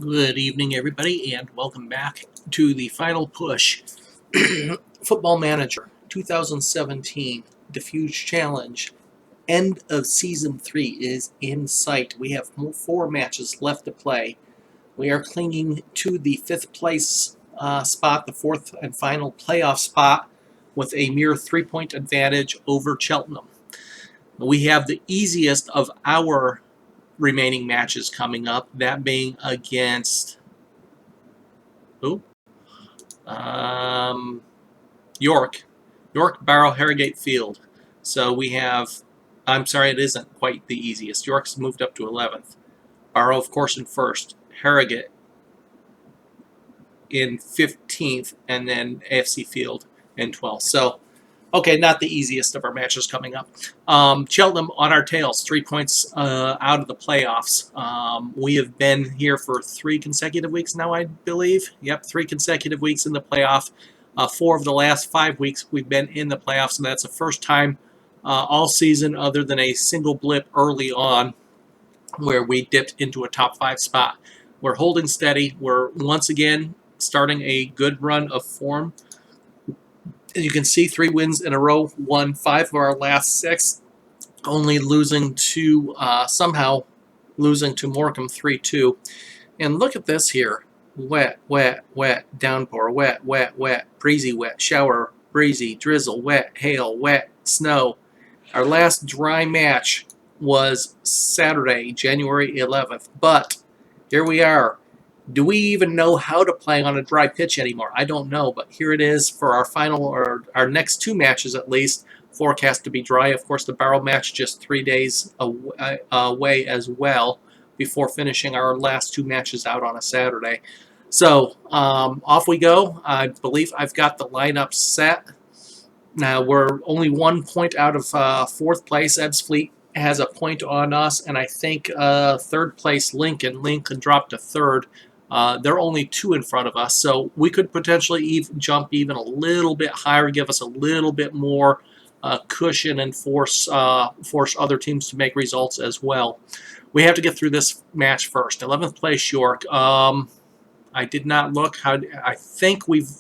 Good evening, everybody, and welcome back to the final push. Football Manager 2017 Dafuge Challenge. End of Season 3 is in sight. We have 4 matches left to play. We are clinging to the 5th place spot, the 4th and final playoff spot, with a mere 3-point advantage over Cheltenham. We have the easiest of our remaining matches coming up, that being against York, Barrow, Harrogate Field. So we have, I'm sorry, it isn't quite the easiest. York's moved up to 11th. Barrow, of course, in 1st. Harrogate in 15th, and then AFC Field in 12th. So, okay, not the easiest of our matches coming up. Cheltenham on our tails, 3 points out of the playoffs. We have been here for 3 consecutive weeks now, I believe. Yep, 3 consecutive weeks in the playoff. 4 of the last 5 weeks we've been in the playoffs, and that's the first time all season, other than a single blip early on, where we dipped into a top 5 spot. We're holding steady. We're once again starting a good run of form. As you can see, 3 wins in a row, won 5 of our last 6, only losing to, somehow losing to Morecambe 3-2. And look at this here. Wet, wet, wet, downpour, wet, wet, wet, breezy, wet, shower, breezy, drizzle, wet, hail, wet, snow. Our last dry match was Saturday, January 11th. But here we are. Do we even know how to play on a dry pitch anymore? I don't know, but here it is for our final, or our next 2 matches at least, forecast to be dry. Of course, the Barrow match just 3 days away as well, before finishing our last 2 matches out on a Saturday. So off we go. I believe I've got the lineup set. Now we're only 1 point out of 4th place. Ebbsfleet has a point on us, and I think 3rd place Lincoln dropped to 3rd. They're only 2 in front of us, so we could potentially jump even a little bit higher, give us a little bit more cushion, and force other teams to make results as well. We have to get through this match first. 11th place York. I did not look. I think we've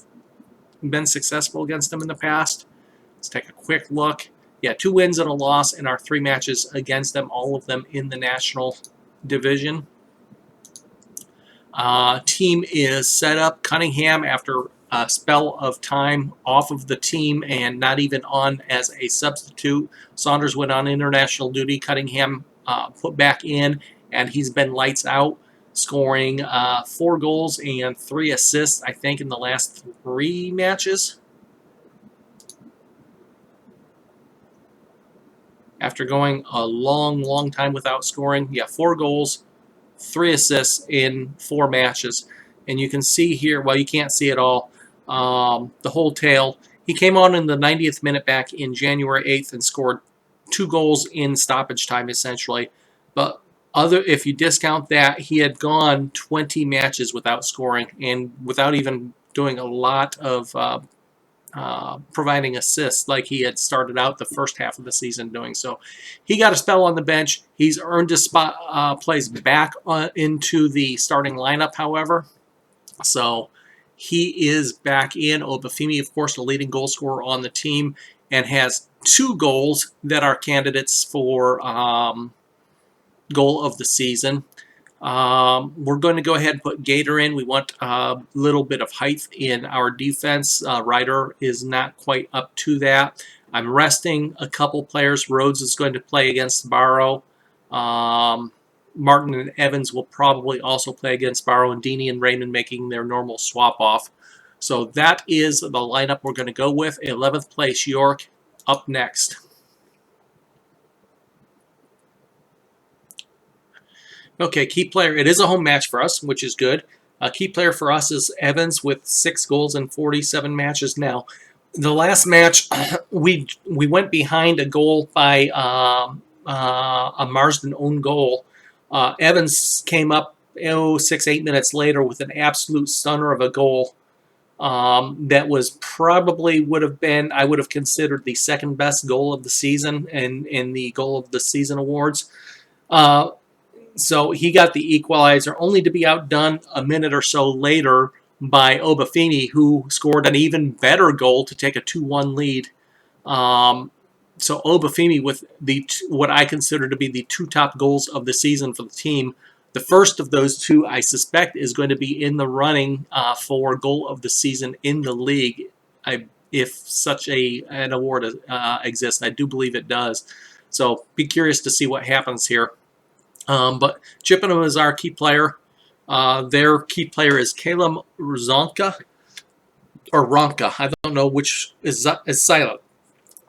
been successful against them in the past. Let's take a quick look. Yeah, 2 wins and a loss in our 3 matches against them, all of them in the National Division. Team is set up. Cunningham, after a spell of time off of the team and not even on as a substitute. Saunders went on international duty. Cunningham put back in, and he's been lights out, scoring 4 goals and 3 assists, I think, in the last 3 matches. After going a long time without scoring, yeah, 4 goals, 3 assists in 4 matches. And you can see here, well, you can't see it all, the whole tale. He came on in the 90th minute back in January 8th and scored 2 goals in stoppage time, essentially. But if you discount that, he had gone 20 matches without scoring and without even doing a lot of providing assists like he had started out the first half of the season doing. So he got a spell on the bench. He's earned his place back into the starting lineup, however. So he is back in. Obafemi, of course, the leading goal scorer on the team, and has 2 goals that are candidates for goal of the season. We're going to go ahead and put Gator in. We want a little bit of height in our defense. Ryder is not quite up to that. I'm resting a couple players. Rhodes is going to play against Barrow. Martin and Evans will probably also play against Barrow, and Deeney and Raymond making their normal swap off. So that is the lineup we're going to go with. 11th place York up next. Okay, key player. It is a home match for us, which is good. Key player for us is Evans with 6 goals in 47 matches now. The last match, we went behind a goal by a Marsden own goal. Evans came up 6-8 minutes later with an absolute stunner of a goal that was probably I would have considered the 2nd best goal of the season in the goal of the season awards. So he got the equalizer, only to be outdone a minute or so later by Obafemi, who scored an even better goal to take a 2-1 lead. So Obafemi with what I consider to be the 2 top goals of the season for the team. The first of those 2, I suspect, is going to be in the running for goal of the season in the league. If such an award exists, I do believe it does. So be curious to see what happens here. But Chippenham is our key player. Their key player is Caleb Zonka, or Ronka. I don't know which is silent,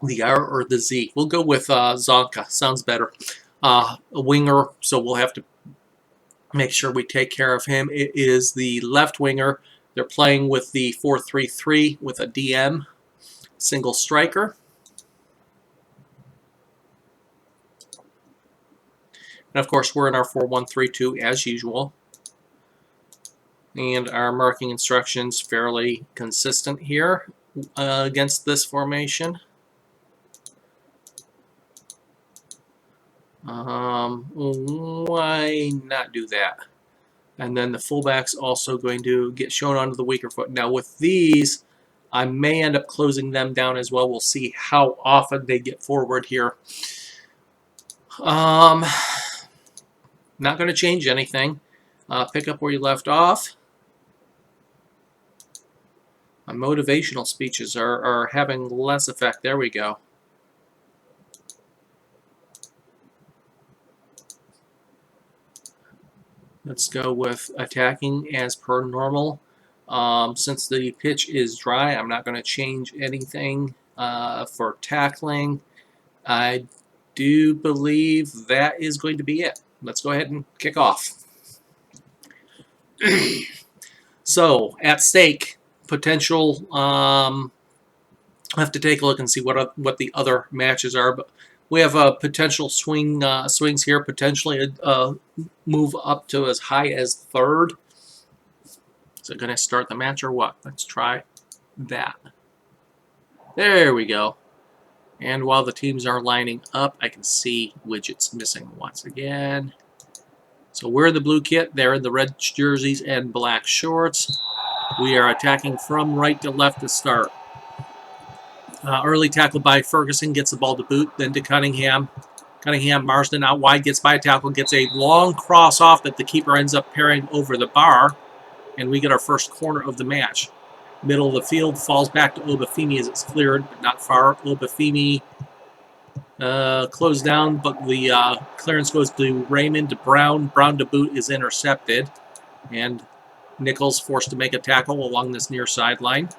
the R or the Z. We'll go with Zonka. Sounds better. A winger, so we'll have to make sure we take care of him. It is the left winger. They're playing with the 4-3-3 with a DM, single striker. And of course, we're in our 4-1-3-2 as usual. And our marking instructions fairly consistent here against this formation. Why not do that? And then the fullback's also going to get shown onto the weaker foot. Now with these, I may end up closing them down as well. We'll see how often they get forward here. Not going to change anything. Pick up where you left off. My motivational speeches are having less effect. There we go. Let's go with attacking as per normal. Since the pitch is dry, I'm not going to change anything for tackling. I do believe that is going to be it. Let's go ahead and kick off. So, at stake, potential. I'll have to take a look and see what the other matches are, but we have a potential swings here, potentially a move up to as high as 3rd. Is it going to start the match or what? Let's try that. There we go. And while the teams are lining up, I can see widgets missing once again. So we're in the blue kit. They're in the red jerseys and black shorts. We are attacking from right to left to start. Early tackle by Ferguson, gets the ball to boot, then to Cunningham. Cunningham, Marsden out wide, gets by a tackle, gets a long cross off that the keeper ends up parrying over the bar, and we get our first corner of the match. Middle of the field, falls back to Obafemi as it's cleared, but not far. Obafemi closed down, but the clearance goes to Raymond, to Brown. Brown to boot is intercepted, and Nichols forced to make a tackle along this near sideline.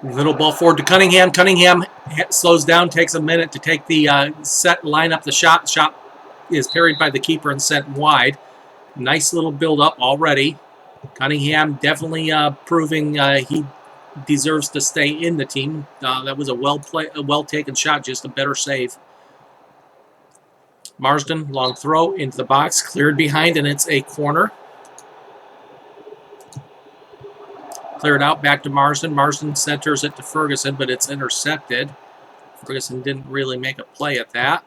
Little ball forward to Cunningham. Cunningham slows down, takes a minute to take the line up the shot. Shot is parried by the keeper and sent wide. Nice little build up already. Cunningham definitely proving he deserves to stay in the team. That was a well taken shot, just a better save. Marsden, long throw into the box, cleared behind, and it's a corner. Cleared out, back to Marsden. Marsden centers it to Ferguson, but it's intercepted. Ferguson didn't really make a play at that.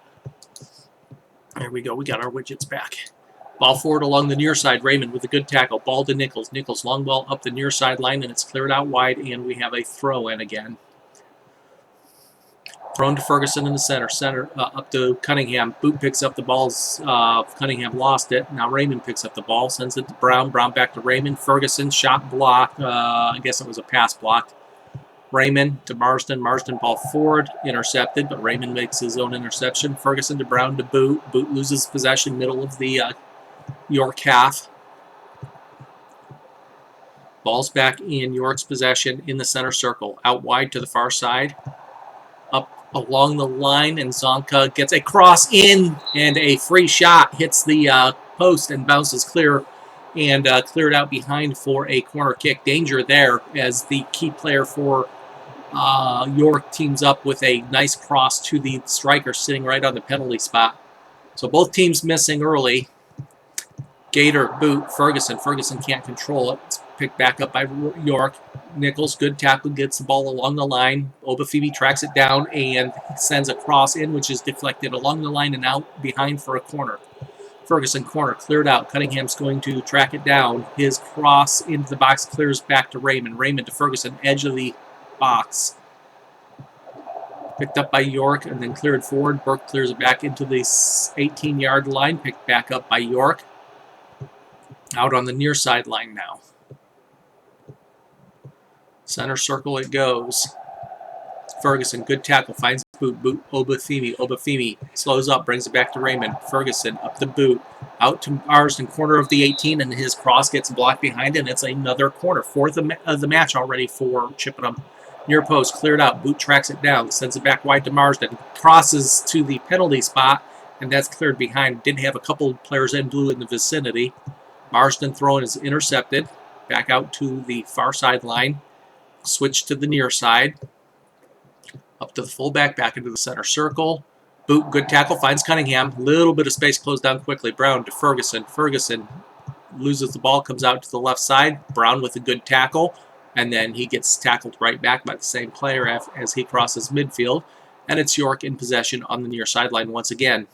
There we go. We got our widgets back. Ball forward along the near side. Raymond with a good tackle. Ball to Nichols. Nichols, long ball up the near sideline, and it's cleared out wide, and we have a throw in again. Thrown to Ferguson in the center. Up to Cunningham. Boot picks up the balls. Cunningham lost it. Now Raymond picks up the ball. Sends it to Brown. Brown back to Raymond. Ferguson, shot blocked. I guess it was a pass blocked. Raymond to Marsden. Marsden ball forward. Intercepted, but Raymond makes his own interception. Ferguson to Brown to Boot. Boot loses possession, middle of the York half. Ball's back in York's possession in the center circle. Out wide to the far side. Up along the line, and Zonka gets a cross in, and a free shot hits the post and bounces clear, and cleared out behind for a corner kick. Danger there as the key player for York teams up with a nice cross to the striker sitting right on the penalty spot. So both teams missing early. Gator, boot, Ferguson. Ferguson can't control it. It's picked back up by York. Nichols, good tackle, gets the ball along the line. Obafemi tracks it down and sends a cross in, which is deflected along the line and out behind for a corner. Ferguson corner, cleared out. Cunningham's going to track it down. His cross into the box clears back to Raymond. Raymond to Ferguson, edge of the box. Picked up by York and then cleared forward. Burke clears it back into the 18-yard line. Picked back up by York. Out on the near sideline now. Center circle it goes. Ferguson, good tackle, finds boot. Boot, Obafemi. Obafemi slows up, brings it back to Raymond. Ferguson up the boot. Out to Marsden, corner of the 18, and his cross gets blocked behind it, and it's another corner. Fourth of the match already for Chippenham. Near post, cleared out. Boot tracks it down, sends it back wide to Marsden. Crosses to the penalty spot, and that's cleared behind. Did have a couple players in blue in the vicinity. Marsden throwing is intercepted. Back out to the far sideline. Switch to the near side. Up to the fullback, back into the center circle. Boot, good tackle, finds Cunningham. Little bit of space closed down quickly. Brown to Ferguson. Ferguson loses the ball, comes out to the left side. Brown with a good tackle. And then he gets tackled right back by the same player as he crosses midfield. And it's York in possession on the near sideline once again.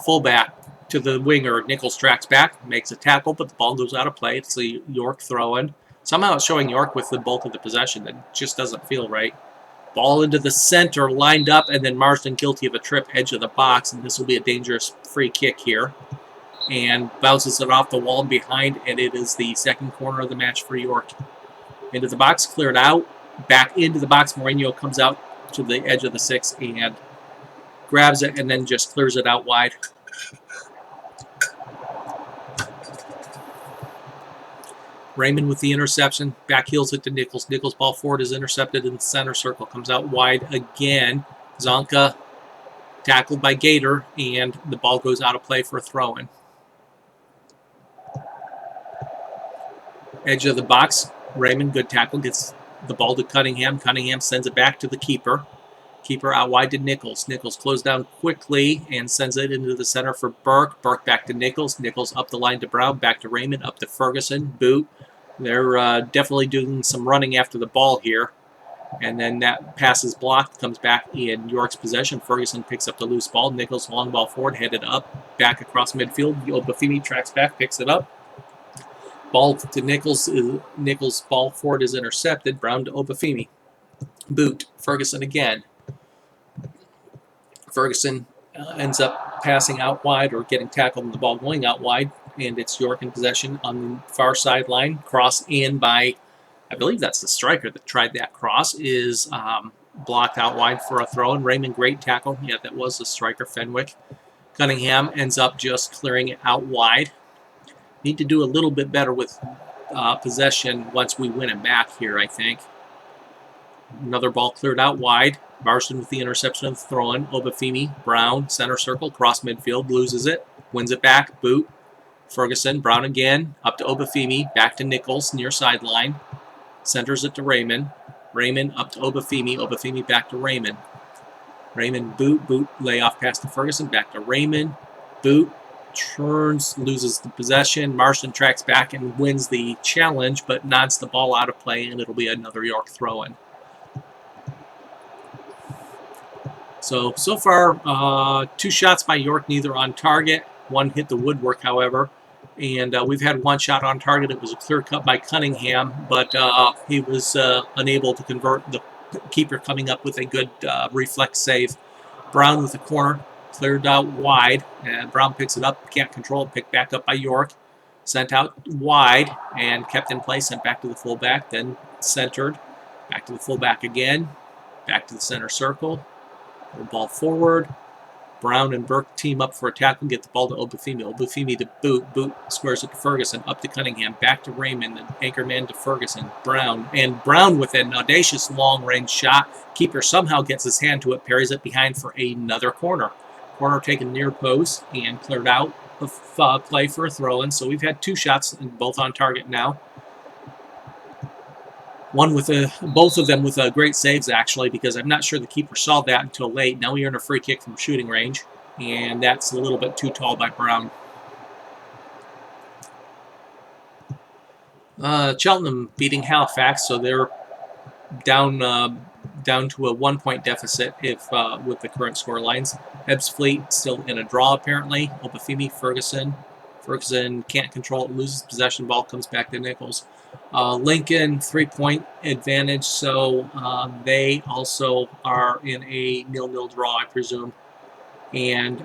Fullback to the winger. Nichols tracks back, makes a tackle, but the ball goes out of play. It's the York throw-in. Somehow it's showing York with the bulk of the possession. That just doesn't feel right. Ball into the center, lined up, and then Marsden guilty of a trip, edge of the box, and this will be a dangerous free kick here. And bounces it off the wall and behind, and it is the second corner of the match for York. Into the box, cleared out. Back into the box, Mourinho comes out to the edge of the 6 and grabs it and then just clears it out wide. Raymond with the interception, back heels it to Nichols. Nichols ball forward is intercepted in the center circle, comes out wide again. Zonka tackled by Gator, and the ball goes out of play for a throw-in. Edge of the box, Raymond, good tackle, gets the ball to Cunningham. Cunningham sends it back to the keeper. Keeper out wide to Nichols. Nichols closed down quickly and sends it into the center for Burke. Burke back to Nichols. Nichols up the line to Brown. Back to Raymond. Up to Ferguson. Boot. They're definitely doing some running after the ball here. And then that pass is blocked. Comes back in York's possession. Ferguson picks up the loose ball. Nichols long ball forward. Headed up. Back across midfield. Obafemi tracks back. Picks it up. Ball to Nichols. Nichols ball forward is intercepted. Brown to Obafemi. Boot. Ferguson again. Ferguson ends up passing out wide or getting tackled and the ball going out wide, and it's York in possession on the far sideline. Cross in by, I believe that's the striker that tried that cross, is blocked out wide for a throw. And Raymond, great tackle. Yeah, that was the striker, Fenwick. Cunningham ends up just clearing it out wide. Need to do a little bit better with possession once we win it back here, I think. Another ball cleared out wide. Marsden with the interception of the throw-in. Obafemi, Brown, center circle, cross midfield, loses it, wins it back, boot. Ferguson, Brown again, up to Obafemi, back to Nichols, near sideline. Centers it to Raymond. Raymond up to Obafemi, Obafemi back to Raymond. Raymond, boot, boot, layoff pass to Ferguson, back to Raymond. Boot, turns, loses the possession. Marsden tracks back and wins the challenge, but nods the ball out of play, and it'll be another York throw-in. So far, 2 shots by York, neither on target. One hit the woodwork, however. And we've had 1 shot on target. It was a clear cut by Cunningham, but he was unable to convert, the keeper coming up with a good reflex save. Brown with the corner, cleared out wide, and Brown picks it up, can't control it, picked back up by York. Sent out wide and kept in place, sent back to the fullback, then centered. Back to the fullback again, back to the center circle. Ball forward. Brown and Burke team up for a tackle, get the ball to Obafemi. Obafemi to boot. Boot squares it to Ferguson. Up to Cunningham. Back to Raymond. And anchorman to Ferguson. Brown. And Brown with an audacious long-range shot. Keeper somehow gets his hand to it, parries it behind for another corner. Corner taken near post and cleared out of play for a throw-in. So we've had 2 shots, both on target now. Both of them with great saves, actually, because I'm not sure the keeper saw that until late. Now we earn a free kick from shooting range, and that's a little bit too tall by Brown. Cheltenham beating Halifax, so they're down to a 1-point deficit if with the current score lines. Ebbsfleet still in a draw apparently. Obafemi, Ferguson. Ferguson can't control it, loses possession, ball comes back to Nichols. Lincoln 3-point advantage, so they also are in a 0-0 draw, I presume. And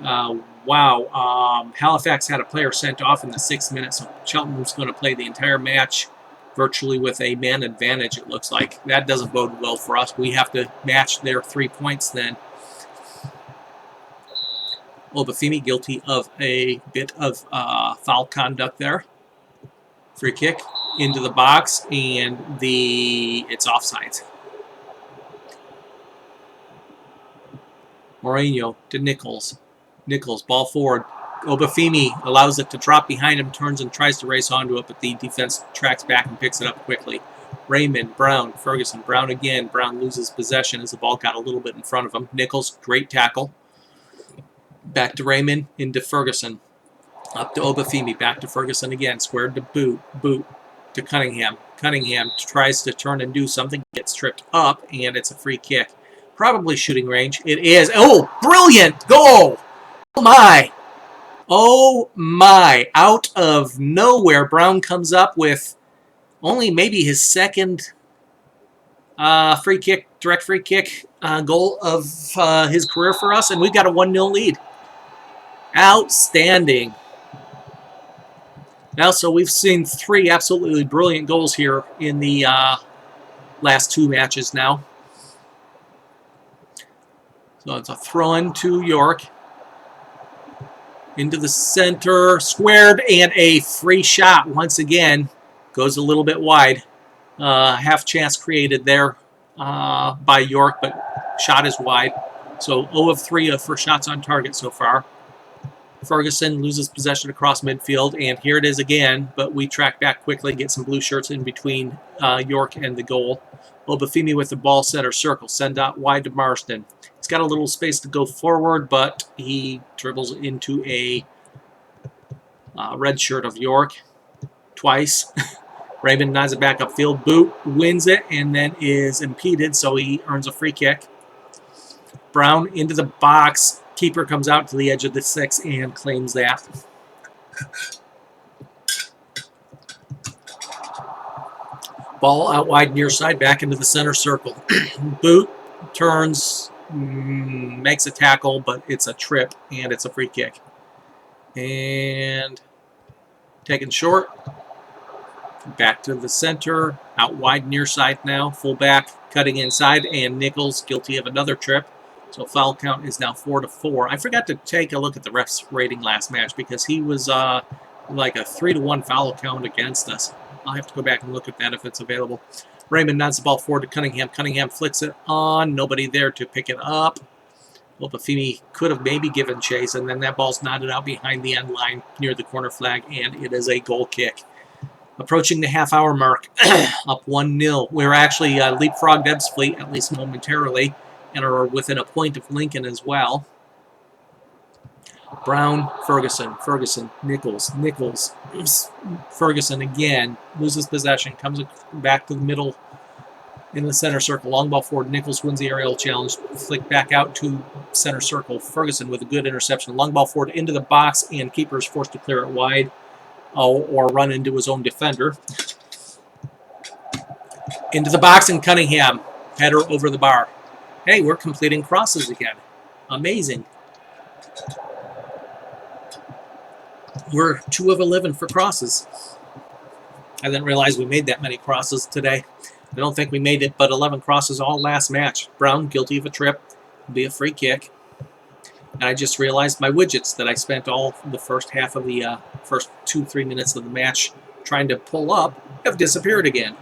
wow, Halifax had a player sent off in the 6th minute, so Cheltenham's going to play the entire match virtually with a man advantage, it looks like. That doesn't bode well for us. We have to match their 3 points then. Obafemi guilty of a bit of foul conduct there. Free kick into the box, and it's offsides. Moreno to Nichols. Nichols, ball forward. Obafemi allows it to drop behind him, turns and tries to race onto it, but the defense tracks back and picks it up quickly. Raymond, Brown, Ferguson, Brown again. Brown loses possession as the ball got a little bit in front of him. Nichols, great tackle. Back to Raymond, into Ferguson. Up to Obafemi, back to Ferguson again. Squared to Boot. Boot to Cunningham. Cunningham tries to turn and do something, gets tripped up, and it's a free kick. Probably shooting range. It is. Oh, brilliant goal! Oh my! Oh my! Out of nowhere, Brown comes up with only maybe his second free kick, direct free kick goal of his career for us, and we've got a 1-0 lead. Outstanding. Now, so we've seen 3 absolutely brilliant goals here in the last 2 matches now. So it's a throw-in to York. Into the center, squared, and a free shot once again. Goes a little bit wide. Half chance created there by York, but shot is wide. So 0 of 3 for shots on target so far. Ferguson loses possession across midfield, and here it is again, but we track back quickly, get some blue shirts in between York and the goal. Obafemi with the ball center circle, send out wide to Marsden. He's got a little space to go forward, but he dribbles into a red shirt of York twice. Raymond nods it back upfield. Boot wins it and then is impeded, so he earns a free kick. Brown into the box. Keeper comes out to the edge of the 6 and claims that. Ball out wide near side, back into the center circle. Boot turns, makes a tackle, but it's a trip, and it's a free kick. And taken short. Back to the center, out wide near side now. Fullback cutting inside, and Nichols guilty of another trip. So foul count is now 4-4. I forgot to take a look at the ref's rating last match because he was like a 3-1 foul count against us. I'll have to go back and look at that if it's available. Raymond nods the ball forward to Cunningham. Cunningham flicks it on. Nobody there to pick it up. Obafemi could have maybe given chase, and then that ball's knotted out behind the end line near the corner flag, and it is a goal kick. Approaching the half-hour mark, up 1-0. We're actually leapfrogged Ebbsfleet, at least momentarily, and are within a point of Lincoln as well. Brown, Ferguson, Nichols, Ferguson again, loses possession, comes back to the middle in the center circle, long ball forward, Nichols wins the aerial challenge, flick back out to center circle, Ferguson with a good interception, long ball forward into the box, and keeper is forced to clear it wide or run into his own defender. Into the box, and Cunningham, header over the bar. Hey, we're completing crosses again. Amazing. We're 2 of 11 for crosses. I didn't realize we made that many crosses today. I don't think we made it but 11 crosses all last match. Brown, guilty of a trip. Be a free kick. And I just realized my widgets that I spent all the first half of the first 2-3 minutes of the match trying to pull up have disappeared again.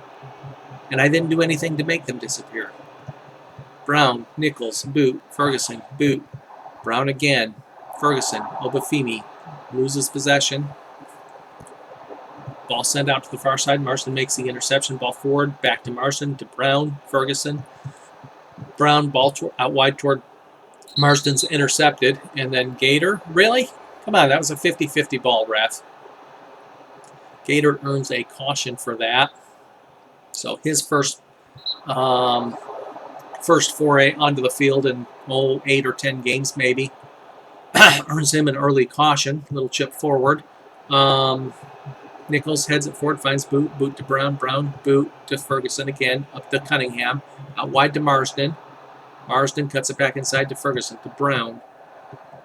And I didn't do anything to make them disappear. Brown, Nichols, Boot, Ferguson, Boot. Brown again. Ferguson, Obafemi. Loses possession. Ball sent out to the far side. Marsden makes the interception. Ball forward. Back to Marsden. To Brown. Ferguson. Brown. Ball out wide toward Marsden's intercepted. And then Gator. Really? Come on. That was a 50-50 ball, ref. Gator earns a caution for that. So his first foray onto the field in 8 or 10 games maybe. Earns him an early caution, little chip forward. Nichols heads it forward, finds Boot, Boot to Brown, Brown, Boot to Ferguson again, up to Cunningham, out wide to Marsden. Marsden cuts it back inside to Ferguson, to Brown.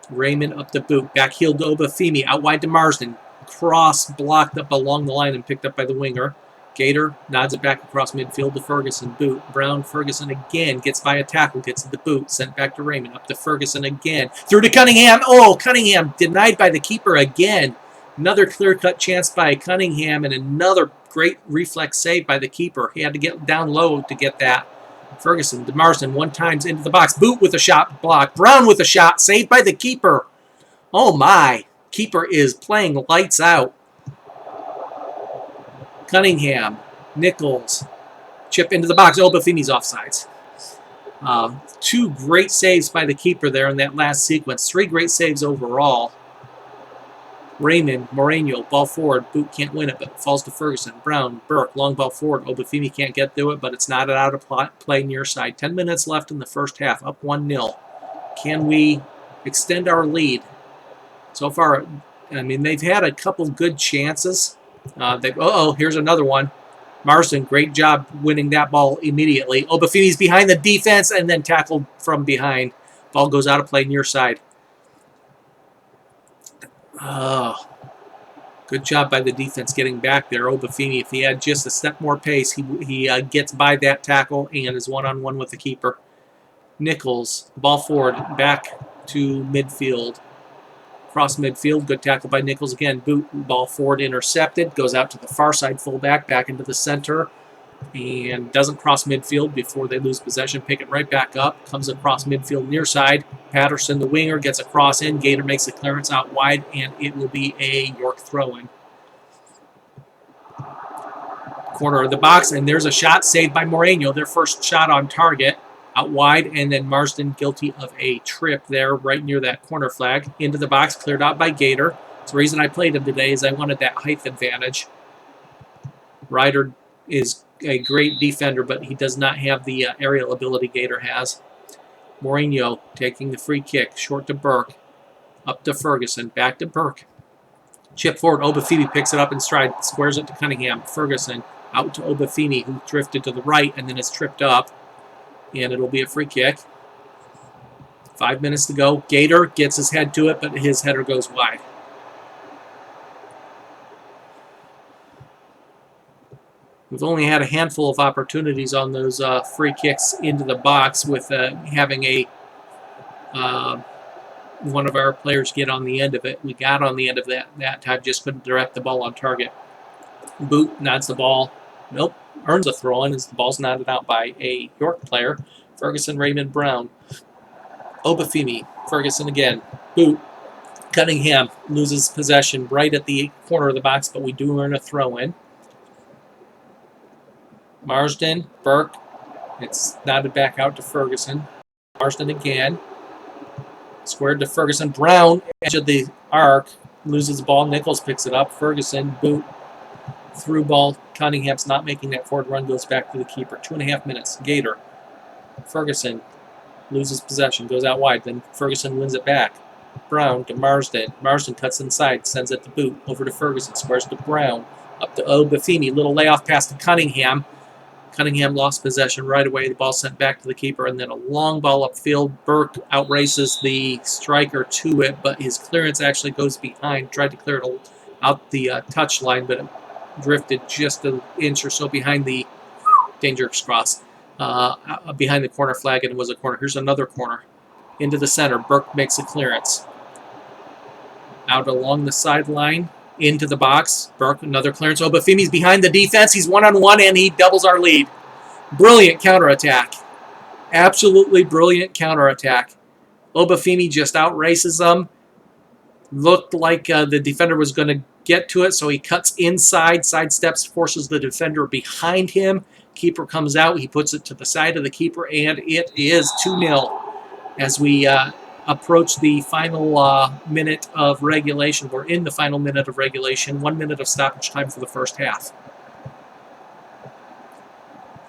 Raymond up to Boot, back heel to Obafemi, out wide to Marsden. Cross blocked up along the line and picked up by the winger. Gator nods it back across midfield to Ferguson. Boot, Brown, Ferguson again, gets by a tackle, gets to the Boot, sent back to Raymond, up to Ferguson again. Through to Cunningham. Oh, Cunningham denied by the keeper again. Another clear-cut chance by Cunningham and another great reflex save by the keeper. He had to get down low to get that. Ferguson to Marsden, one times into the box. Boot with a shot blocked. Brown with a shot, saved by the keeper. Oh my, keeper is playing lights out. Cunningham, Nichols, chip into the box. Obafemi's offsides. 2 great saves by the keeper there in that last sequence. 3 great saves overall. Raymond, Moreno, ball forward. Boot can't win it, but it falls to Ferguson. Brown, Burke, long ball forward. Obafemi can't get through it, but it's not out of play near side. 10 minutes left in the first half, up 1-0. Can we extend our lead? So far, I mean, they've had a couple good chances. Here's another one. Marsden, great job winning that ball immediately. Obafemi's behind the defense and then tackled from behind. Ball goes out of play near side. Good job by the defense getting back there. Obafemi, if he had just a step more pace, he gets by that tackle and is one-on-one with the keeper. Nichols, ball forward, back to midfield. Cross midfield, good tackle by Nichols again. Boot, ball forward, intercepted. Goes out to the far side fullback, back into the center. And doesn't cross midfield before they lose possession. Pick it right back up. Comes across midfield near side. Patterson, the winger, gets a cross in. Gator makes a clearance out wide, and it will be a York throw-in. Corner of the box, and there's a shot saved by Moreno. Their first shot on target. Out wide, and then Marsden guilty of a trip there right near that corner flag. Into the box, cleared out by Gator. So the reason I played him today is I wanted that height advantage. Ryder is a great defender, but he does not have the aerial ability Gator has. Moreno taking the free kick, short to Burke, up to Ferguson, back to Burke. Chip forward, Obafemi picks it up in stride, squares it to Cunningham. Ferguson out to Obafemi, who drifted to the right and then is tripped up. And it'll be a free kick. 5 minutes to go. Gator gets his head to it, but his header goes wide. We've only had a handful of opportunities on those free kicks into the box with having one of our players get on the end of it. We got on the end of that time, just couldn't direct the ball on target. Boot nods the ball. Nope. Earns a throw-in as the ball's nodded out by a York player. Ferguson, Raymond, Brown. Obafemi, Ferguson again. Boot. Cunningham loses possession right at the corner of the box, but we do earn a throw-in. Marsden, Burke. It's nodded back out to Ferguson. Marsden again. Squared to Ferguson. Brown, edge of the arc, loses the ball. Nichols picks it up. Ferguson, Boot. Through ball. Cunningham's not making that forward run, goes back to the keeper. 2.5 minutes. Gator. Ferguson loses possession, goes out wide. Then Ferguson wins it back. Brown to Marsden. Marsden cuts inside, sends it to Boot. Over to Ferguson. Squares to Brown. Up to Obafemi. Little layoff pass to Cunningham. Cunningham lost possession right away. The ball sent back to the keeper, and then a long ball upfield. Burke outraces the striker to it, but his clearance actually goes behind. Tried to clear it out the touch line, but it drifted just an inch or so behind the dangerous cross, behind the corner flag, and it was a corner. Here's another corner. Into the center. Burke makes a clearance. Out along the sideline. Into the box. Burke, another clearance. Obafemi's behind the defense. He's one-on-one, and he doubles our lead. Brilliant counterattack. Absolutely brilliant counterattack. Obafemi just outraces them. Looked like the defender was going to get to it, so he cuts inside, sidesteps, forces the defender behind him. Keeper comes out. He puts it to the side of the keeper, and it is 2-0 as we approach the final minute of regulation. We're in the final minute of regulation. 1 minute of stoppage time for the first half.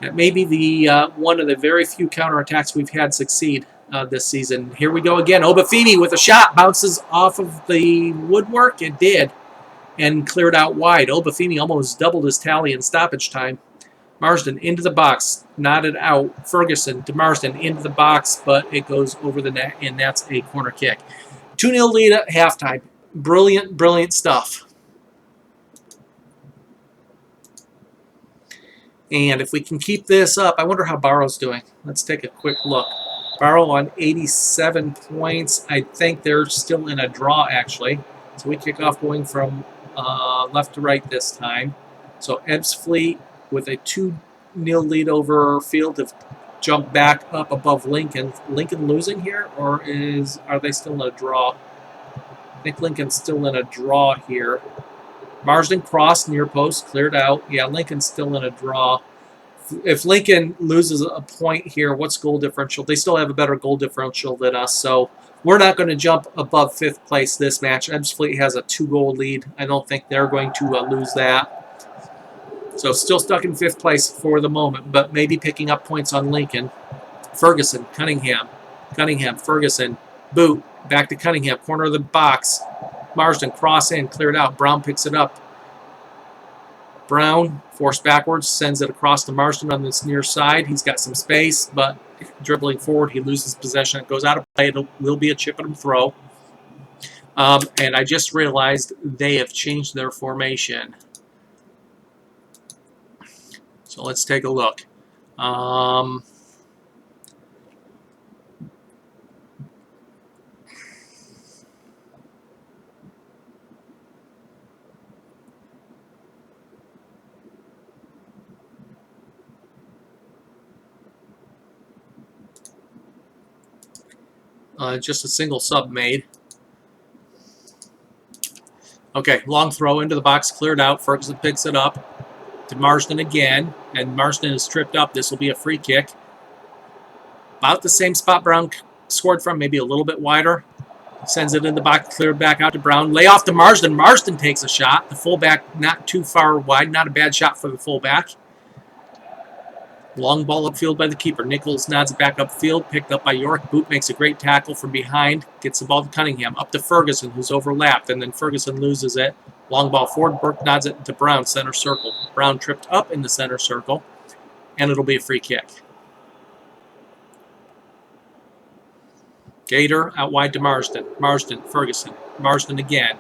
That may be the one of the very few counterattacks we've had succeed this season. Here we go again. Obafemi with a shot. Bounces off of the woodwork. It did. And cleared out wide. Obafemi almost doubled his tally in stoppage time. Marsden into the box. Nodded out. Ferguson to Marsden into the box, but it goes over the net, and that's a corner kick. 2-0 lead at halftime. Brilliant, brilliant stuff. And if we can keep this up, I wonder how Barrow's doing. Let's take a quick look. Barrow on 87 points. I think they're still in a draw, actually. So we kick off going from left to right this time. So Ebbsfleet with a 2-0 lead over Field have jumped back up above Lincoln. Lincoln losing here, or are they still in a draw? I think Lincoln's still in a draw here. Marsden crossed near post, cleared out. Yeah, Lincoln's still in a draw. If Lincoln loses a point here, what's goal differential? They still have a better goal differential than us, so we're not going to jump above 5th place this match. Ebbsfleet has a 2-goal lead. I don't think they're going to lose that. So still stuck in 5th place for the moment, but maybe picking up points on Lincoln. Ferguson, Cunningham, Ferguson, boot, back to Cunningham, corner of the box. Marsden, cross in, cleared out. Brown picks it up. Brown, forced backwards, sends it across to Marsden on this near side. He's got some space, but dribbling forward, he loses possession. It goes out of play. It will be a Chippenham throw. And I just realized they have changed their formation. So let's take a look. Just a single sub made. Okay, long throw into the box, cleared out. Ferguson picks it up to Marsden again, and Marsden is tripped up. This will be a free kick. About the same spot Brown scored from, maybe a little bit wider. Sends it in the box, cleared back out to Brown. Lay off to Marsden. Marsden takes a shot. The fullback not too far wide. Not a bad shot for the fullback. Long ball upfield by the keeper. Nichols nods it back upfield. Picked up by York. Boot makes a great tackle from behind. Gets the ball to Cunningham. Up to Ferguson, who's overlapped. And then Ferguson loses it. Long ball forward. Burke nods it to Brown, center circle. Brown tripped up in the center circle. And it'll be a free kick. Gator out wide to Marsden. Marsden, Ferguson. Marsden again.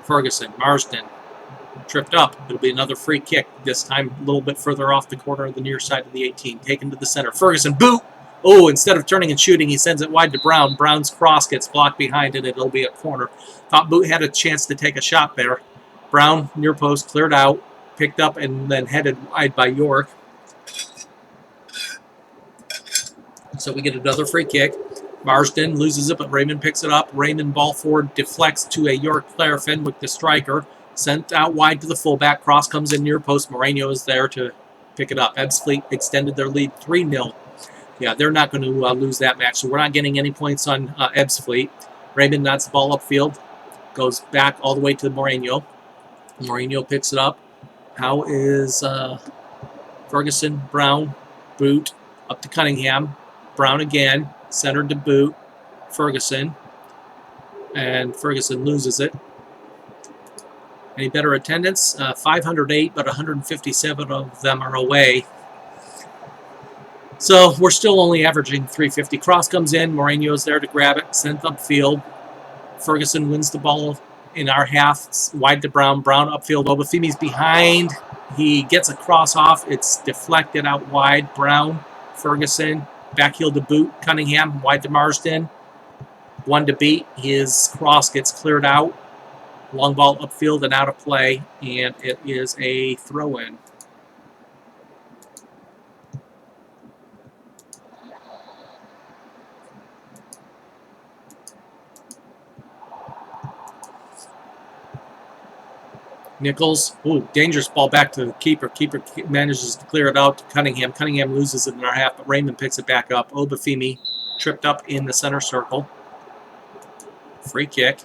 Ferguson, Marsden. Tripped up. It'll be another free kick. This time a little bit further off the corner of the near side of the 18. Taken to the center. Ferguson, boot! Oh, instead of turning and shooting, he sends it wide to Brown. Brown's cross gets blocked behind it. It'll be a corner. Thought Boot had a chance to take a shot there. Brown, near post, cleared out. Picked up and then headed wide by York. So we get another free kick. Marsden loses it, but Raymond picks it up. Raymond ball forward deflects to a York player, Fenwick, the striker. Sent out wide to the fullback. Cross comes in near post. Moreno is there to pick it up. Ebbsfleet extended their lead 3-0. Yeah, they're not going to lose that match, so we're not getting any points on Ebbsfleet. Raymond nods the ball upfield. Goes back all the way to Moreno. Moreno picks it up. How is Ferguson, Brown, Boot, up to Cunningham. Brown again. Centered to Boot. Ferguson. And Ferguson loses it. Any better attendance? 508, but 157 of them are away. So we're still only averaging 350. Cross comes in. Moreno's there to grab it. Sent upfield. Ferguson wins the ball in our half. It's wide to Brown. Brown upfield. Obafemi's behind. He gets a cross off. It's deflected out wide. Brown, Ferguson. Backheel to Boot. Cunningham. Wide to Marsden. One to beat. His cross gets cleared out. Long ball upfield and out of play, and it is a throw-in. Nichols, ooh, dangerous ball back to the keeper. Keeper manages to clear it out to Cunningham. Cunningham loses it in our half, but Raymond picks it back up. Obafemi tripped up in the center circle. Free kick.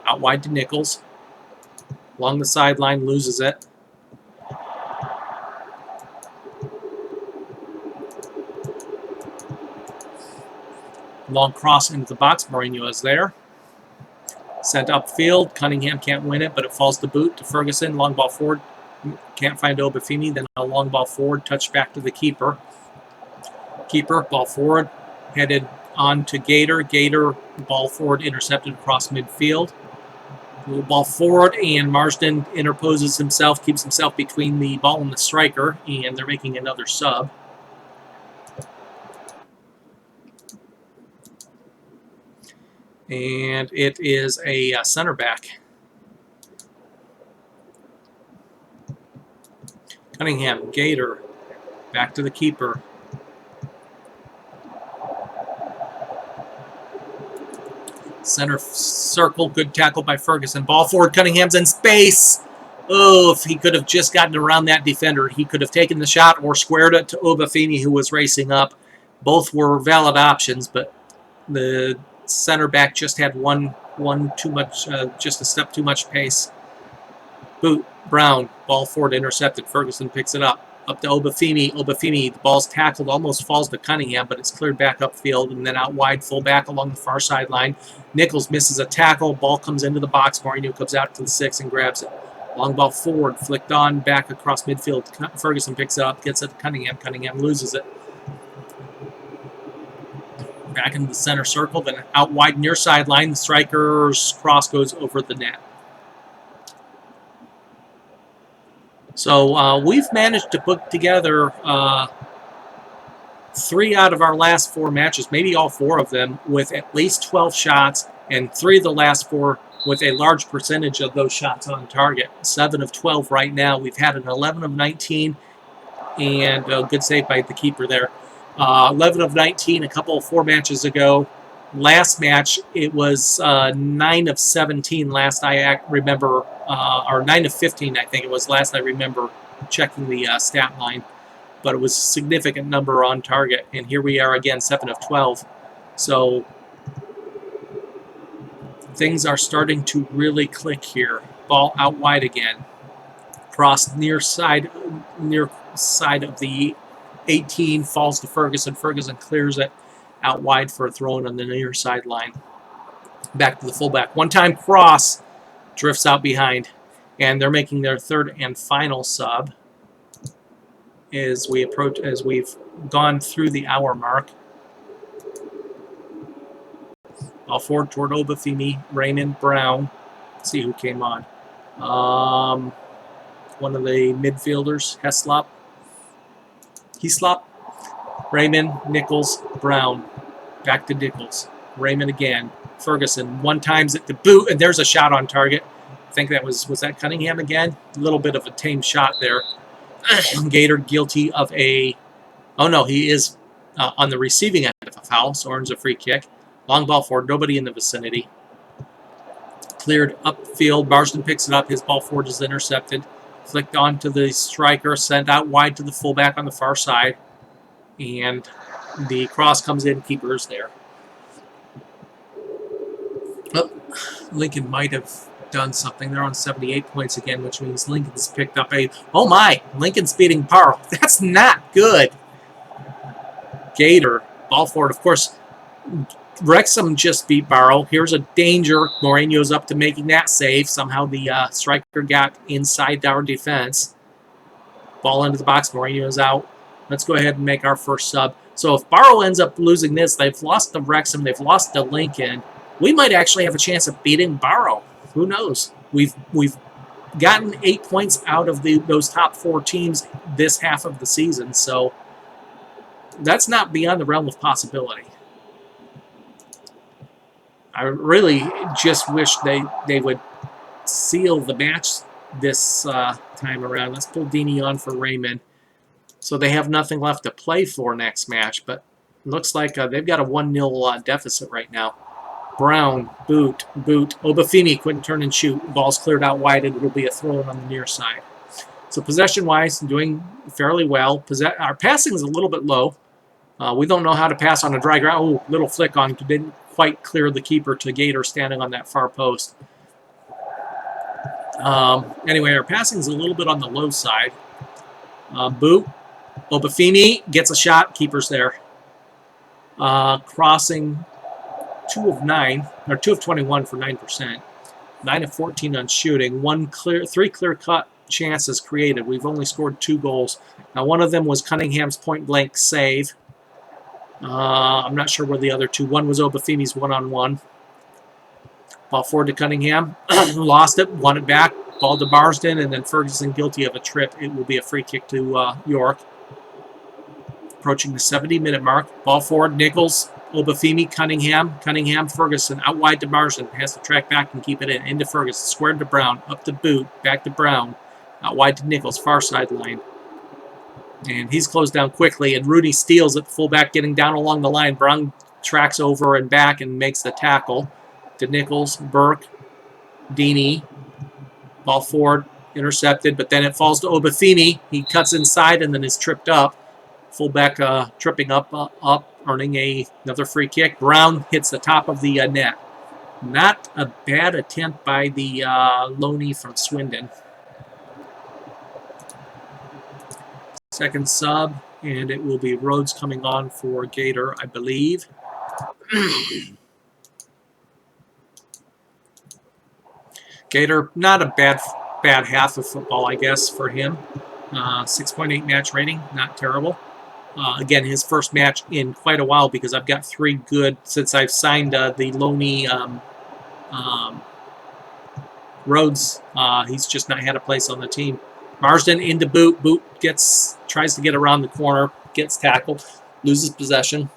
Out wide to Nichols. Along the sideline, loses it. Long cross into the box. Mourinho is there. Sent upfield. Cunningham can't win it, but it falls to boot to Ferguson. Long ball forward. Can't find Obafemi. Then a long ball forward. Touch back to the keeper. Keeper, ball forward. Headed on to Gator. Gator, ball forward, intercepted across midfield. Little ball forward, and Marsden interposes himself, keeps himself between the ball and the striker, and they're making another sub. And it is a center back. Cunningham, Gator, back to the keeper. Center circle, good tackle by Ferguson. Ball forward, Cunningham's in space. Oh, if he could have just gotten around that defender, he could have taken the shot or squared it to Obafemi, who was racing up. Both were valid options, but the center back just had one too much, just a step too much pace. Boot, Brown, ball forward, intercepted. Ferguson picks it up to Obafemi. Obafemi, the ball's tackled, almost falls to Cunningham, but it's cleared back upfield and then out wide, full back along the far sideline. Nichols misses a tackle. Ball comes into the box. Mourinho comes out to the 6 and grabs it. Long ball forward, flicked on, back across midfield. Ferguson picks it up, gets it to Cunningham. Cunningham loses it. Back into the center circle, then out wide near sideline. The striker's cross goes over the net. So we've managed to put together 3 out of our last 4 matches, maybe all 4 of them, with at least 12 shots, and 3 of the last 4 with a large percentage of those shots on target. 7 of 12 right now. We've had an 11 of 19, and a good save by the keeper there. 11 of 19 a couple of 4 matches ago. Last match, it was 9 of 17 last I remember, or 9 of 15 I think it was last I remember checking the stat line. But it was a significant number on target. And here we are again, 7 of 12. So things are starting to really click here. Ball out wide again. Cross near side of the 18, falls to Ferguson. Ferguson clears it out wide for a throw-in on the near sideline. Back to the fullback. One-time cross, drifts out behind. And they're making their 3rd and final sub as we've gone through the hour mark. Ball forward toward Obafemi, Raymond, Brown. Let's see who came on. One of the midfielders, Heslop, Raymond, Nichols, Brown. Back to Nichols. Raymond again. Ferguson one times it to boot, and there's a shot on target. I think that was that Cunningham again? A little bit of a tame shot there. Gator guilty of a... Oh, no, he is on the receiving end of a foul, so earns a free kick. Long ball forward, nobody in the vicinity. Cleared upfield. Marsden picks it up. His ball forward is intercepted. Flicked on to the striker, sent out wide to the fullback on the far side. And the cross comes in, keeper's there. Oh, Lincoln might have done something. They're on 78 points again, which means Lincoln's picked up a... Oh my! Lincoln's beating Barrow. That's not good. Gator, ball forward. Of course, Wrexham just beat Barrow. Here's a danger. Mourinho's up to making that save. Somehow the striker got inside our defense. Ball into the box. Mourinho's out. Let's go ahead and make our first sub. So if Barrow ends up losing this, they've lost to Wrexham, they've lost to Lincoln. We might actually have a chance of beating Barrow. Who knows? We've gotten 8 points out of those top 4 teams this half of the season, so that's not beyond the realm of possibility. I really just wish they would seal the match this time around. Let's pull Deeney on for Raymond. So they have nothing left to play for next match, but it looks like they've got a 1-0 deficit right now. Brown, boot. Obafemi couldn't turn and shoot. Ball's cleared out wide, and it'll be a throw-in on the near side. So possession-wise, doing fairly well. Our passing is a little bit low. We don't know how to pass on a dry ground. Oh, little flick on. Didn't quite clear the keeper to Gator standing on that far post. Anyway, our passing is a little bit on the low side. Boot. Obafemi gets a shot. Keeper's there. Crossing 2 of 9, or 2 of 21 for 9%. 9 of 14 on shooting. 3 clear-cut chances created. We've only scored 2 goals. Now, one of them was Cunningham's point-blank save. I'm not sure where the other 2. One was Obafemi's one-on-one. Ball forward to Cunningham. Lost it. Won it back. Ball to Marsden, and then Ferguson guilty of a trip. It will be a free kick to York. Approaching the 70-minute mark. Ball forward. Nichols. Obafemi. Cunningham. Cunningham. Ferguson. Out wide to Marsden. Has to track back and keep it in. Into Ferguson. Squared to Brown. Up to Boot. Back to Brown. Out wide to Nichols. Far sideline. And he's closed down quickly. And Rooney steals it. Fullback getting down along the line. Brown tracks over and back and makes the tackle. To Nichols. Burke. Deeney. Ball forward. Intercepted. But then it falls to Obafemi. He cuts inside and then is tripped up. Fullback tripping up, earning another free kick. Brown hits the top of the net. Not a bad attempt by the loanee from Swindon. Second sub, and it will be Rhodes coming on for Gator, I believe. Gator, not a bad half of football, I guess, for him. 6.8 match rating, not terrible. Again, his first match in quite a while because I've got 3 good since I've signed the loanee Rhodes. He's just not had a place on the team. Marsden into Boot. Boot tries to get around the corner, gets tackled, loses possession.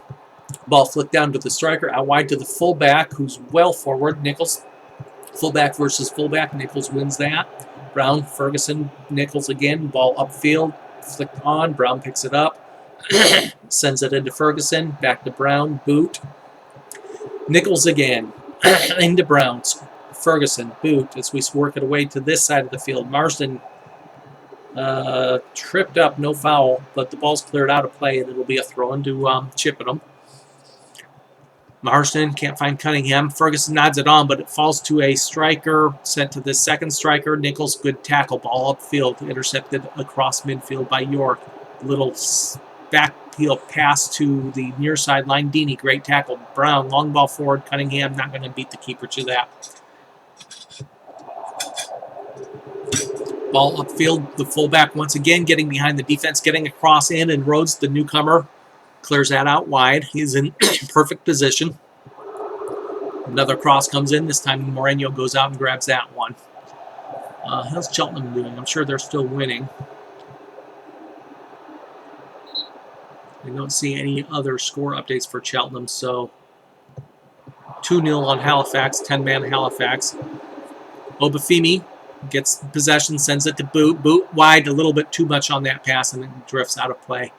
Ball flicked down to the striker, out wide to the fullback, who's well forward. Nichols, fullback versus fullback. Nichols wins that. Brown, Ferguson, Nichols again. Ball upfield, flicked on. Brown picks it up. Sends it into Ferguson. Back to Brown. Boot. Nichols again. Into Brown. Ferguson. Boot. As we work it away to this side of the field. Marsden tripped up. No foul. But the ball's cleared out of play. And it'll be a throw into Chippenham. Marsden can't find Cunningham. Ferguson nods it on, but it falls to a striker. Sent to the second striker. Nichols, good tackle. Ball upfield. Intercepted across midfield by York. Little backfield pass to the near sideline. Deeney, great tackle. Brown, long ball forward. Cunningham not going to beat the keeper to that. Ball upfield. The fullback once again getting behind the defense, getting across in, and Rhodes, the newcomer, clears that out wide. He's in perfect position. Another cross comes in. This time Moreno goes out and grabs that one. How's Cheltenham doing? I'm sure they're still winning. I don't see any other score updates for Cheltenham, so 2-0 on Halifax, 10-man Halifax. Obafemi gets possession, sends it to Boot. Boot wide, a little bit too much on that pass, and it drifts out of play.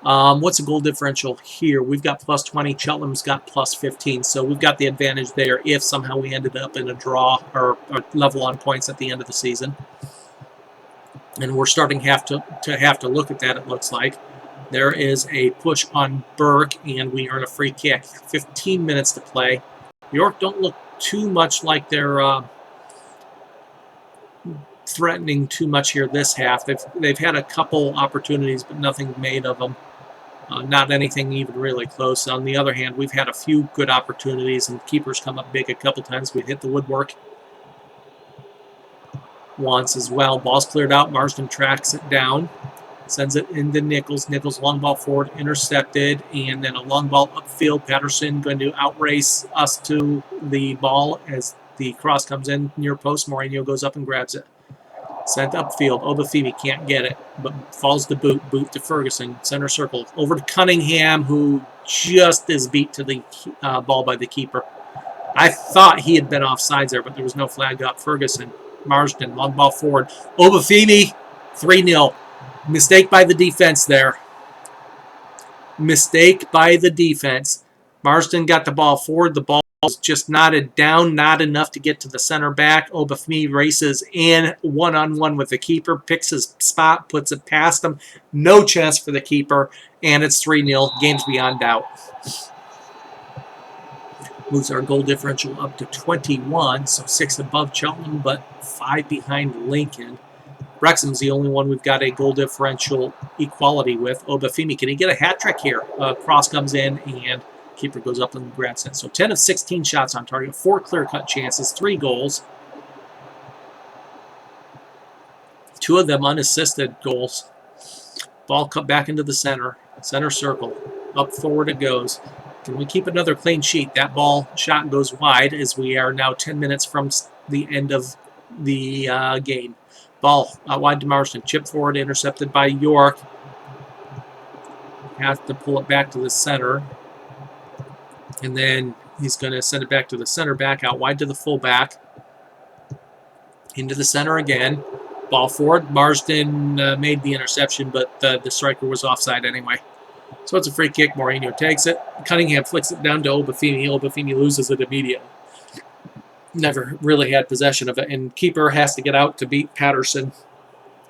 What's the goal differential here? We've got plus 20. Cheltenham's got plus 15, so we've got the advantage there if somehow we ended up in a draw or level on points at the end of the season. And we're starting to have to look at that, it looks like. There is a push on Burke, and we earn a free kick. 15 minutes to play. York don't look too much like they're threatening too much here this half. They've had a couple opportunities, but nothing made of them. Not anything even really close. On the other hand, we've had a few good opportunities, and keepers come up big a couple times. We hit the woodwork once as well. Ball's cleared out. Marsden tracks it down. Sends it into Nichols. Nichols long ball forward, intercepted, and then a long ball upfield. Patterson going to outrace us to the ball as the cross comes in near post. Moreno goes up and grabs it. Sent upfield. Obafemi can't get it, but falls to Boot. Boot to Ferguson. Center circle. Over to Cunningham, who just is beat to the ball by the keeper. I thought he had been offsides there, but there was no flag up. Ferguson. Marsden. Long ball forward. Obafemi. 3-0. Mistake by the defense there. Mistake by the defense. Marsden got the ball forward. The ball was just knotted down, not enough to get to the center back. Obafemi races in one-on-one with the keeper, picks his spot, puts it past him. No chance for the keeper, and it's 3-0. Game's beyond doubt. Moves our goal differential up to 21, so 6 above Cheltenham, but 5 behind Lincoln. Wrexham's the only one we've got a goal differential equality with. Obafemi, can he get a hat trick here? Cross comes in, and keeper goes up and grabs it. So 10 of 16 shots on target, 4 clear-cut chances, 3 goals. 2 of them unassisted goals. Ball cut back into the center circle. Up forward it goes. Can we keep another clean sheet? That ball shot goes wide as we are now 10 minutes from the end of the game. Ball out wide to Marston. Chip forward, intercepted by York. Has to pull it back to the center. And then he's going to send it back to the center back, out wide to the fullback. Into the center again. Ball forward. Marsden made the interception, but the striker was offside anyway. So it's a free kick. Mourinho takes it. Cunningham flicks it down to Obafemi. Obafemi loses it immediately. Never really had possession of it. And keeper has to get out to beat Patterson,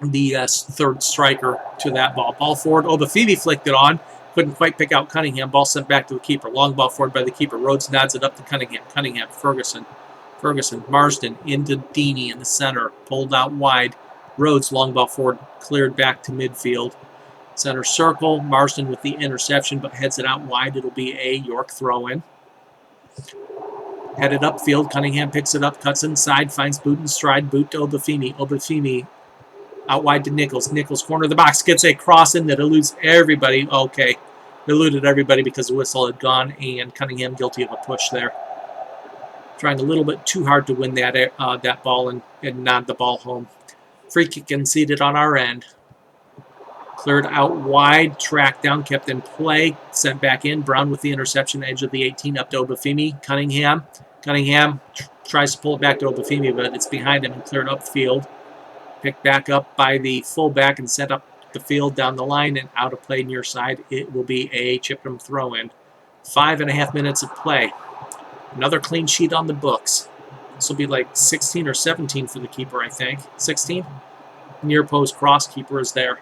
the third striker, to that ball. Ball forward. Obafemi flicked it on. Couldn't quite pick out Cunningham. Ball sent back to the keeper. Long ball forward by the keeper. Rhodes nods it up to Cunningham. Cunningham. Ferguson. Marsden into Deeney in the center. Pulled out wide. Rhodes, long ball forward, cleared back to midfield. Center circle. Marsden with the interception, but heads it out wide. It'll be a York throw-in. Headed upfield. Cunningham picks it up, cuts inside, finds Boot in stride. Boot to Obafemi. Obafemi out wide to Nichols. Nichols, corner of the box, gets a cross in that eludes everybody. Okay, eluded everybody because the whistle had gone, and Cunningham guilty of a push there. Trying a little bit too hard to win that ball and nod the ball home. Free kick conceded on our end. Cleared out wide, tracked down, kept in play, sent back in. Brown with the interception, edge of the 18, up to Obafemi. Cunningham tries to pull it back to Obafemi, but it's behind him and cleared upfield. Picked back up by the fullback and sent up the field down the line and out of play near side. It will be a Chippenham throw-in. 5.5 minutes of play. Another clean sheet on the books. This will be like 16 or 17 for the keeper, I think. 16? Near post cross, keeper is there.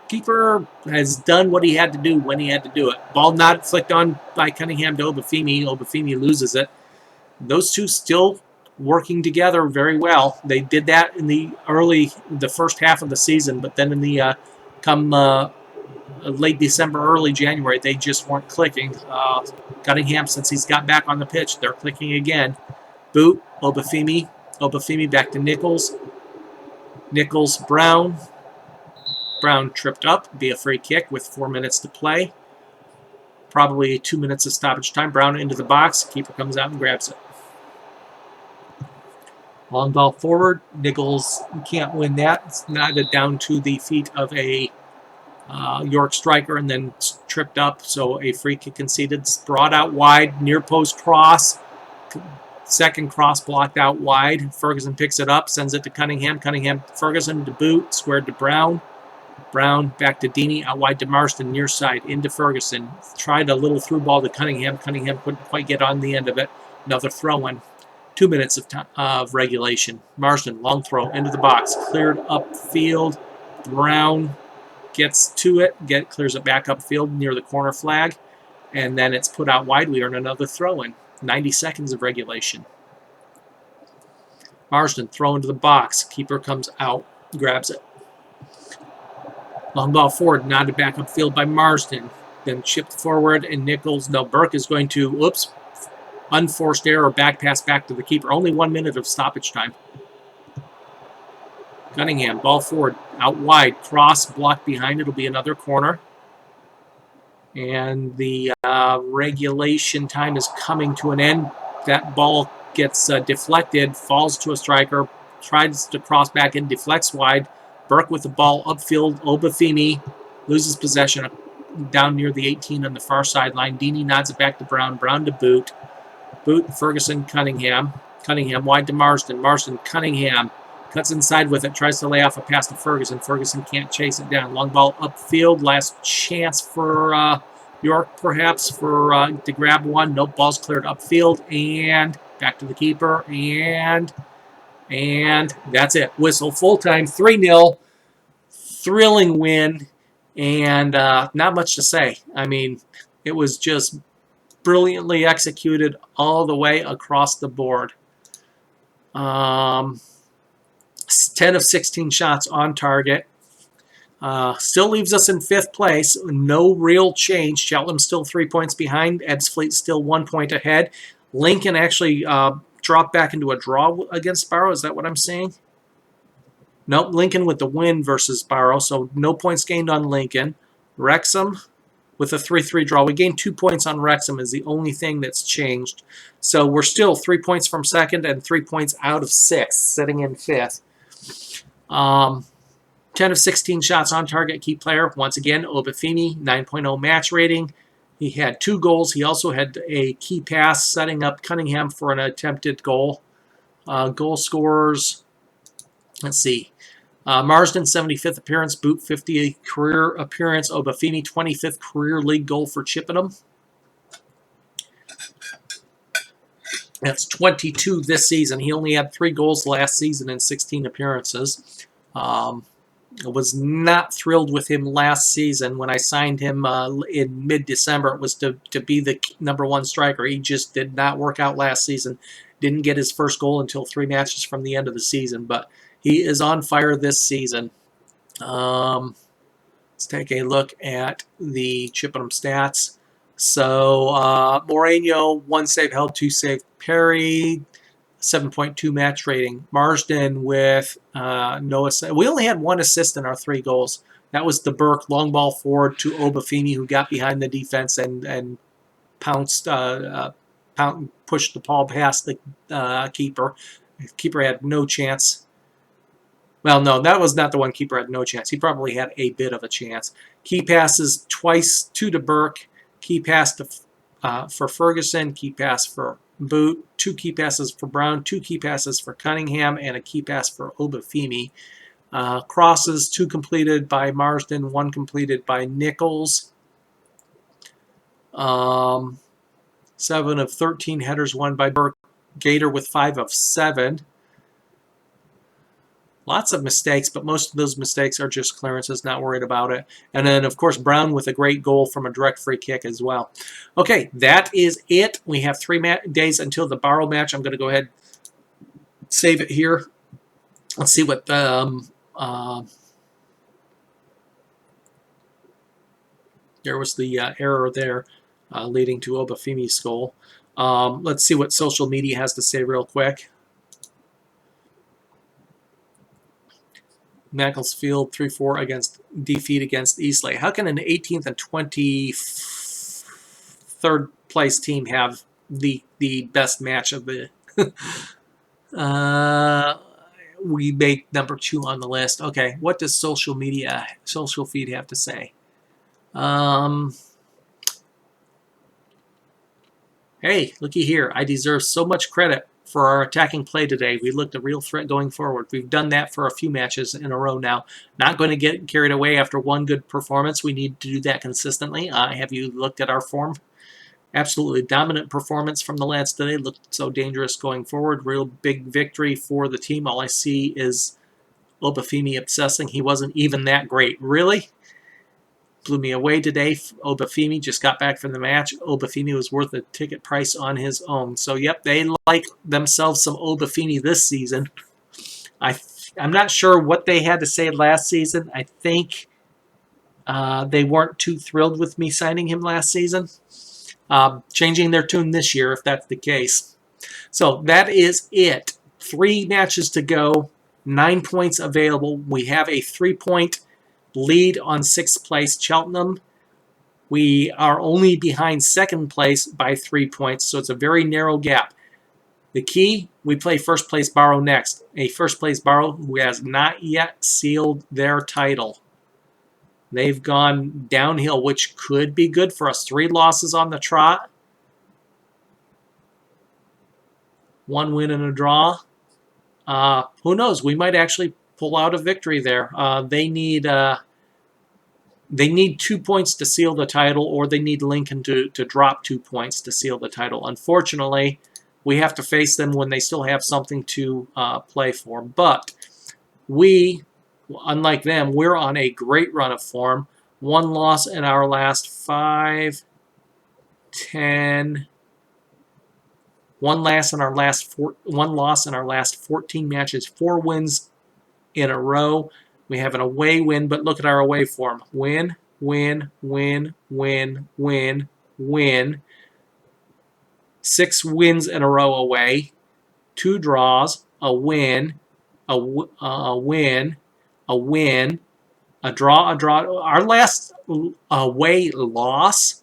Keeper has done what he had to do when he had to do it. Ball not flicked on by Cunningham to Obafemi. Obafemi loses it. Those two still working together very well. They did that in the first half of the season, but then in the late December, early January, they just weren't clicking. Cunningham, since he's got back on the pitch, they're clicking again. Boot, Obafemi back to Nichols. Nichols, Brown. Brown tripped up, be a free kick with 4 minutes to play. Probably 2 minutes of stoppage time. Brown into the box. Keeper comes out and grabs it. Long ball forward. Nichols can't win that. It's nodded down to the feet of a York striker and then tripped up. So a free kick conceded. Brought out wide. Near post cross. Second cross blocked out wide. Ferguson picks it up. Sends it to Cunningham. Ferguson to Boot. Squared to Brown. Brown back to Deeney, out wide to Marston, near side, into Ferguson. Tried a little through ball to Cunningham. Cunningham couldn't quite get on the end of it. Another throw-in. 2 minutes of regulation. Marston, long throw, into the box. Cleared upfield. Brown gets to it, clears it back upfield near the corner flag. And then it's put out wide. We earn another throw-in. 90 seconds of regulation. Marston, throw into the box. Keeper comes out, grabs it. Long ball forward, nodded back upfield by Marsden. Then chipped forward, and Burke is going to, unforced error, back pass back to the keeper. Only 1 minute of stoppage time. Cunningham, ball forward, out wide, cross, blocked behind. It'll be another corner. And the regulation time is coming to an end. That ball gets deflected, falls to a striker, tries to cross back in, deflects wide. Burke with the ball upfield. Obafemi loses possession down near the 18 on the far sideline. Deeney nods it back to Brown. Brown to Boot. Boot, Ferguson, Cunningham. Cunningham wide to Marsden. Cunningham cuts inside with it. Tries to lay off a pass to Ferguson. Ferguson can't chase it down. Long ball upfield. Last chance for York, perhaps, to grab one. Nope, ball's cleared upfield. And back to the keeper. And that's it. Whistle, full time, 3-0. Thrilling win. And not much to say. I mean, it was just brilliantly executed all the way across the board. 10 of 16 shots on target. Still leaves us in 5th place. No real change. Cheltenham still 3 points behind. Ebbsfleet still 1 point ahead. Lincoln actually dropped back into a draw against Barrow. Is that what I'm saying? Nope, Lincoln with the win versus Barrow, so no points gained on Lincoln. Wrexham with a 3-3 draw. We gained 2 points on Wrexham is the only thing that's changed. So we're still 3 points from 2nd and 3 points out of 6th, sitting in 5th. 10 of 16 shots on target. Key player, once again, Obafemi, 9.0 match rating. He had 2 goals. He also had a key pass, setting up Cunningham for an attempted goal. Goal scorers, let's see. Marsden, 75th appearance. Boot, 50th career appearance. Obafemi, 25th career league goal for Chippenham. That's 22 this season. He only had 3 goals last season in 16 appearances. I was not thrilled with him last season. When I signed him in mid-December, it was to be the #1 striker. He just did not work out last season. Didn't get his first goal until 3 matches from the end of the season, but he is on fire this season. Let's take a look at the Chippenham stats. So Moreno, 1 save held, 2 save parried. 7.2 match rating. Marsden with no assist. We only had 1 assist in our 3 goals. That was the Burke long ball forward to Obafemi, who got behind the defense and pounced, pushed the ball past the keeper. The keeper had no chance. Well, no, that was not the one keeper had no chance. He probably had a bit of a chance. Key passes twice, 2 to Burke. Key pass for Ferguson. Key pass for Boot, 2 key passes for Brown, 2 key passes for Cunningham, and a key pass for Obafemi. Crosses, 2 completed by Marsden, 1 completed by Nichols. 7 of 13 headers won by Burke. Gator with 5 of 7. Lots of mistakes, but most of those mistakes are just clearances, not worried about it. And then, of course, Brown with a great goal from a direct free kick as well. Okay, that is it. We have 3 days until the Barrow match. I'm going to go ahead and save it here. Let's see what there was the error there leading to Obafemi's goal. Let's see what social media has to say real quick. Macclesfield 3-4 against defeat against Eastleigh. How can an 18th and 23rd place team have the best match of the? We made number 2 on the list. Okay, what does social feed have to say? Hey, looky here. I deserve so much credit for our attacking play today. We looked a real threat going forward. We've done that for a few matches in a row now. Not going to get carried away after 1 good performance. We need to do that consistently. Have you looked at our form? Absolutely dominant performance from the lads today. Looked so dangerous going forward. Real big victory for the team. All I see is Obafemi obsessing. He wasn't even that great. Really? Blew me away today. Obafemi just got back from the match. Obafemi was worth a ticket price on his own. So, yep, they like themselves some Obafemi this season. I'm not sure what they had to say last season. I think they weren't too thrilled with me signing him last season. Changing their tune this year, if that's the case. So, that is it. 3 matches to go. 9 points available. We have a 3-point lead on 6th place Cheltenham. We are only behind 2nd place by 3 points, so it's a very narrow gap. The key, we play 1st place Barrow next. A 1st place Barrow who has not yet sealed their title. They've gone downhill, which could be good for us. 3 losses on the trot. 1 win and a draw. Who knows? We might actually pull out a victory there. They need 2 points to seal the title, or they need Lincoln to drop 2 points to seal the title. Unfortunately, we have to face them when they still have something to play for. But we, unlike them, we're on a great run of form. 1 loss in our last 5, 10. One loss in our last 14 matches. 4 wins in a row. We have an away win, but look at our away form. Win, win, win, win, win, win. 6 wins in a row away. 2 draws, a win, a win, a win, a draw, a draw. Our last away loss,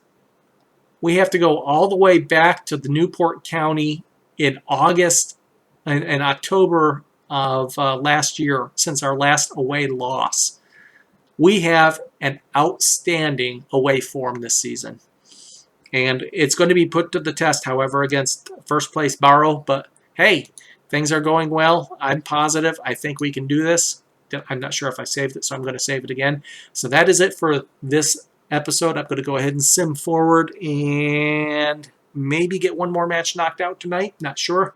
we have to go all the way back to the Newport County in August and October of last year since our last away loss. We have an outstanding away form this season. And it's going to be put to the test, however, against first place Barrow. But hey, things are going well. I'm positive. I think we can do this. I'm not sure if I saved it, so I'm going to save it again. So that is it for this episode. I'm going to go ahead and sim forward and maybe get one more match knocked out tonight. Not sure.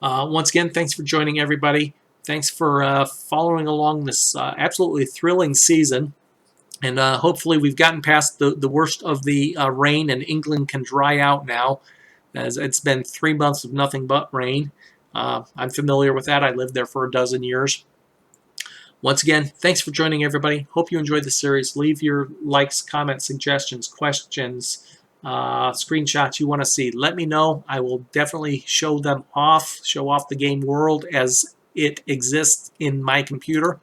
Once again, thanks for joining, everybody. Thanks for following along this absolutely thrilling season. And hopefully we've gotten past the worst of the rain, and England can dry out now, as it's been 3 months of nothing but rain. I'm familiar with that. I lived there for a dozen years. Once again, thanks for joining, everybody. Hope you enjoyed the series. Leave your likes, comments, suggestions, questions, screenshots you want to see. Let me know. I will definitely show off the game world as it exists in my computer.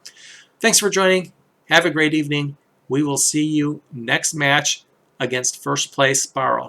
Thanks for joining. Have a great evening. We will see you next match against first place Barrow.